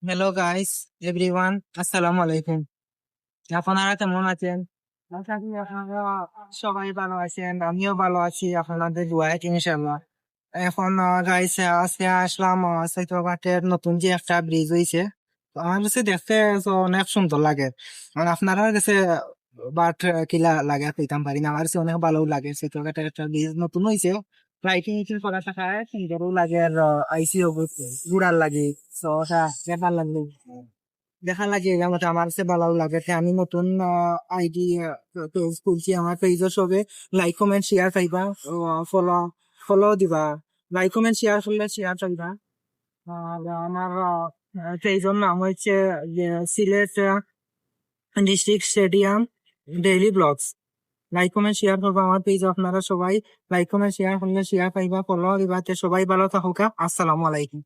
Hello guys, everyone, আসসালামু আলাইকুম। আপনারা কেমন আছেন? আশা করি আপনারা সবাই ভালো আছেন, আমিও ভালো আছি আপনাদের দোয়ায় ইনশাআল্লাহ। এখন গাইস আজকে আসলাম সৈয়দঘাটের নতুন যে একটা ব্রিজ হয়েছে। তো আমার কাছে দেখতে তো অনেক সুন্দর লাগে। মানে আপনারা কাছে বাট কিলা লাগে কইতাম পারি না, আমার কাছে অনেক ভালো লাগে। সৈয়দঘাটের একটা ব্রিজ নতুন হয়েছে, লাইটিং করা থাকায় সুন্দরও লাগে আর আইসি ঘুরার লাগে। তো ওটা দেখার লাগলো, দেখা লাগে আমাকে, আমার কাছে ভালো লাগে। তে আমি নতুন আইডি পেজ খুলছি, আমার পেজও সবে লাইক কমেন্ট শেয়ার পাইবা, ফলো ফলো দিবা। লাইক কমেন্ট শেয়ার করলে শেয়ার পাইবা। আর আমার পেজের নাম হচ্ছে Sylhet district stadium daily blogs. Like comment share করবা আমার পেজ, আপনারা সবাই লাইক কমেন্ট শেয়ার করলে শেয়ার পাইবা, ফলো দিবা। তে সবাই ভালো থাকুক, আসসালামু আলাইকুম।